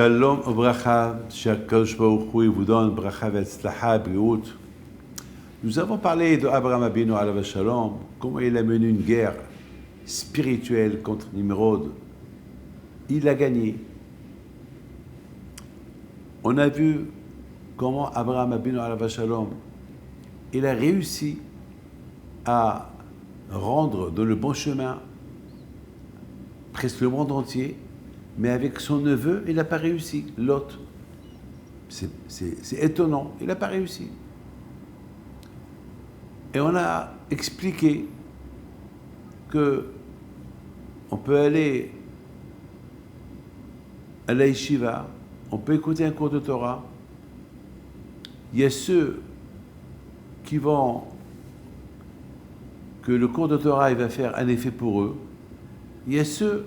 Shalom Obracha, Shakadosh Baruch Hu vous donne bracha ve'atzlacha briut. Nous avons parlé de Abraham Abinu alav shalom, comment il a mené une guerre spirituelle contre Nimrod. Il a gagné. On a vu comment Abraham Abinu alav shalom, il a réussi à rendre dans le bon chemin presque le monde entier, mais avec son neveu, il n'a pas réussi, Lot. C'est étonnant, il n'a pas réussi. Et on a expliqué que on peut aller à la yeshiva, on peut écouter un cours de Torah. Il y a ceux qui vont, que le cours de Torah il va faire un effet pour eux. Il y a ceux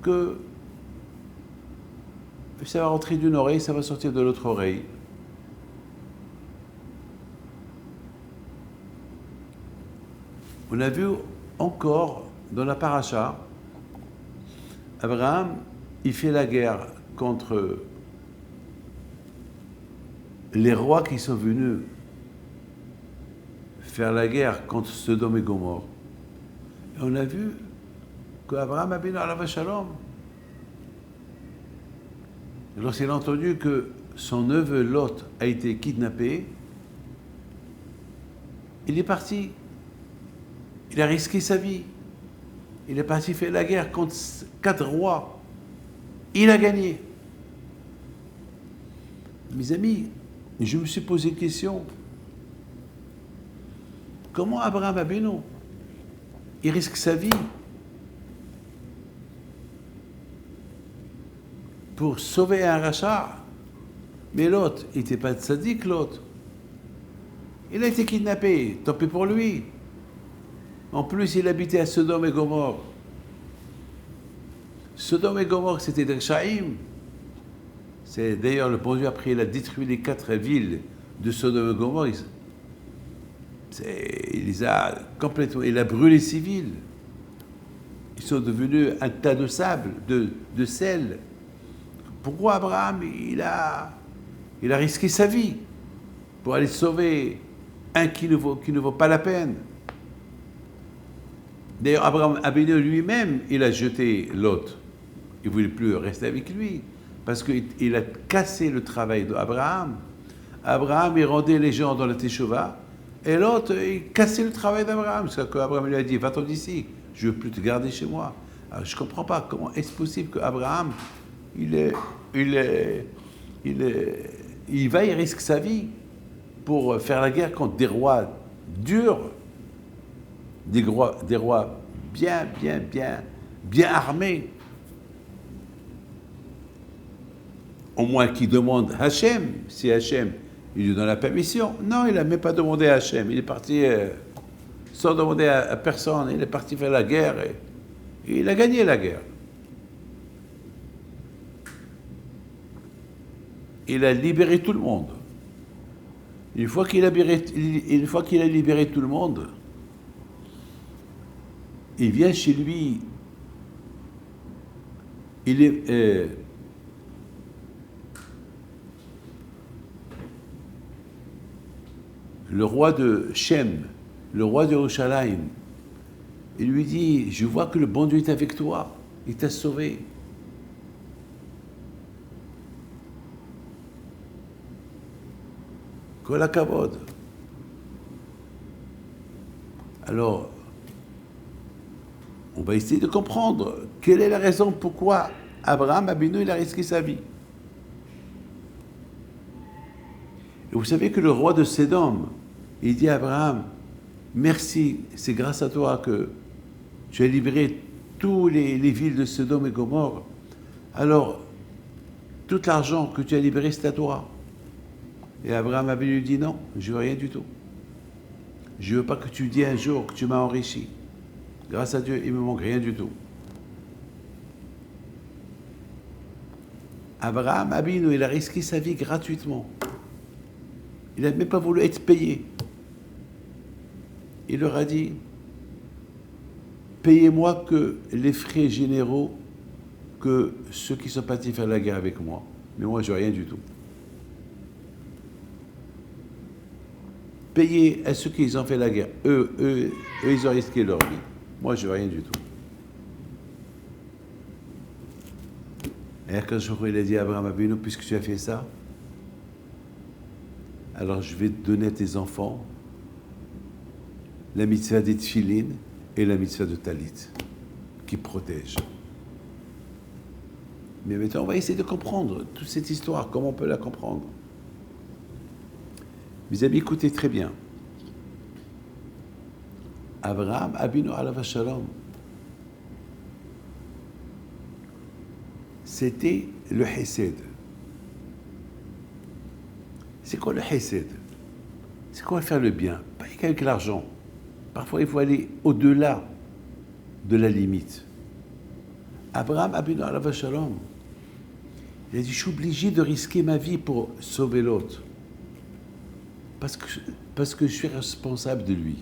que ça va rentrer d'une oreille, ça va sortir de l'autre oreille. On a vu encore dans la paracha, Abraham, il fait la guerre contre les rois qui sont venus faire la guerre contre Sodome et Gomorrhe. Et on a vu qu'Abraham Abinu alav shalom, lorsqu'il a entendu que son neveu Lot a été kidnappé, il est parti. Il a risqué sa vie. Il est parti faire la guerre contre 4 rois. Il a gagné. Mes amis, je me suis posé une question. Comment Abraham Abinu, il risque sa vie pour sauver un rachat? Mais l'autre, il n'était pas tzaddik, l'autre. Il a été kidnappé, tant pis pour lui. En plus, il habitait à Sodome et Gomorrhe. Sodome et Gomorrhe, c'était des Shaïm. C'est d'ailleurs le bon Dieu, après, il a détruit les 4 villes de Sodome et Gomorrhe. Il les a complètement. Il a brûlé ces villes. Ils sont devenus un tas de sable, de sel. Pourquoi Abraham, il a risqué sa vie pour aller sauver un qui ne vaut pas la peine? D'ailleurs, Abraham Abinu lui-même, il a jeté Lot. Il ne voulait plus rester avec lui, parce qu'il a cassé le travail d'Abraham. Abraham, il rendait les gens dans la Teshuvah, et Lot, il cassait le travail d'Abraham. C'est qu'Abraham lui a dit, va-t'en d'ici, je ne veux plus te garder chez moi. Alors, je ne comprends pas comment est-ce possible qu'Abraham, il risque sa vie pour faire la guerre contre des rois durs, des rois bien armés. Au moins qui demande Hachem, si Hachem il lui donne la permission. Non, il n'a même pas demandé à Hachem. Il est parti sans demander à personne. Il est parti faire la guerre et il a gagné la guerre. Il a libéré tout le monde. Une fois qu'il a libéré tout le monde, il vient chez lui, il est le roi de Shem, le roi de Yerushalayim. Il lui dit, je vois que le bon Dieu est avec toi, il t'a sauvé. Kol hakavod. Alors, on va essayer de comprendre quelle est la raison pourquoi Abraham Abinu il a risqué sa vie. Et vous savez que le roi de Sédom, il dit à Abraham, merci, c'est grâce à toi que tu as libéré toutes les villes de Sédom et Gomorrhe. Alors, tout l'argent que tu as libéré, c'est à toi. Et Abraham Abinu dit non, je veux rien du tout. Je veux pas que tu dises un jour que tu m'as enrichi. Grâce à Dieu, il ne me manque rien du tout. Abraham Abinu, il a risqué sa vie gratuitement. Il n'a même pas voulu être payé. Il leur a dit, payez-moi que les frais généraux que ceux qui sont partis faire la guerre avec moi. Mais moi, je n'ai rien du tout. Payer à ceux qui ont fait la guerre. Eux, ils ont risqué leur vie. Moi, je n'ai rien du tout. Et quand il a dit à Abraham Avinu, puisque tu as fait ça, alors je vais te donner à tes enfants la mitzvah des tfilin et la mitzvah de talit, qui protège. Mais maintenant, on va essayer de comprendre toute cette histoire, comment on peut la comprendre. Mes amis, écoutez très bien. Abraham Avinu alav shalom, c'était le hesed. C'est quoi le hesed? C'est quoi faire le bien? Pas qu'avec l'argent. Parfois, il faut aller au-delà de la limite. Abraham Avinu alav shalom, il a dit, je suis obligé de risquer ma vie pour sauver l'autre. Parce que je suis responsable de lui.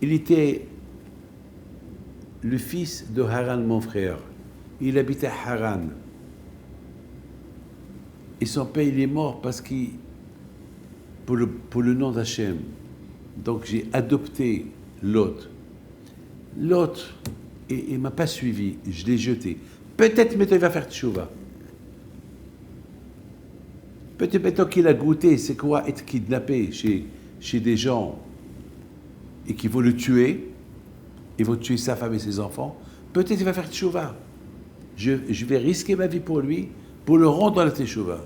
Il était le fils de Haran, mon frère. Il habitait Haran. Et son père, il est mort parce qu'il, pour le nom d'Hachem. Donc j'ai adopté Lot. Lot, il ne m'a pas suivi, je l'ai jeté. Peut-être maintenant il va faire tchouva. Peut-être maintenant qu'il a goûté, c'est quoi être kidnappé chez des gens et qu'ils vont le tuer, ils vont tuer sa femme et ses enfants. Peut-être il va faire tchouva. Je vais risquer ma vie pour lui, pour le rendre dans la tchouva.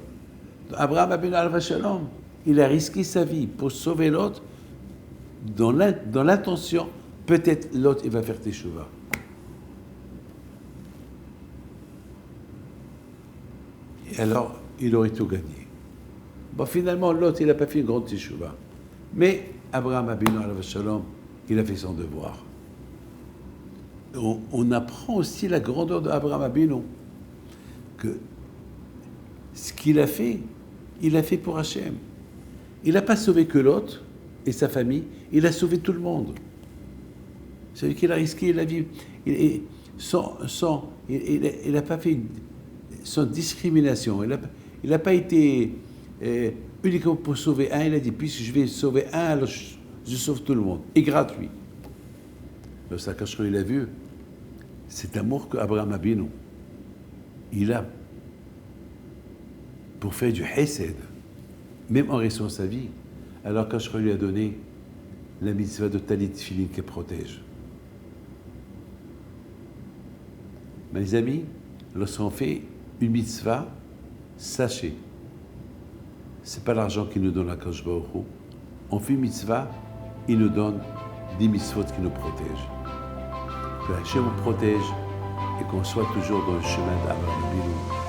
Abraham Avinu alav shalom, il a risqué sa vie pour sauver l'autre dans l'intention, peut-être l'autre il va faire tchouva. Et alors, il aurait tout gagné. Bon, finalement, l'autre, il n'a pas fait une grande teshuvah. Mais Abraham Avinu alav shalom, il a fait son devoir. On apprend aussi la grandeur d'Abraham Avinu, que ce qu'il a fait, il a fait pour Hachem. Il n'a pas sauvé que l'autre et sa famille, il a sauvé tout le monde. C'est-à-dire qu'il a risqué la vie. Il n'a pas fait sans discrimination. Il n'a pas été uniquement pour sauver un. Il a dit, puisque je vais sauver un, alors je sauve tout le monde. Et gratuit. Le Sakash, il a vu cet amour qu'Abraham Avinu, il a pour faire du hesed, même en restant sa vie. Alors Kashra lui a donné la mitzvah de talit tfilin qui protège. Mes amis, lorsqu'on fait une mitzvah, sachez, c'est pas l'argent qui nous donne la Kadosh Baruch Hu. On fait une mitzvah, il nous donne des mitzvot qui nous protègent. Que Hachem nous protège et qu'on soit toujours dans le chemin d'Abraham Avinu.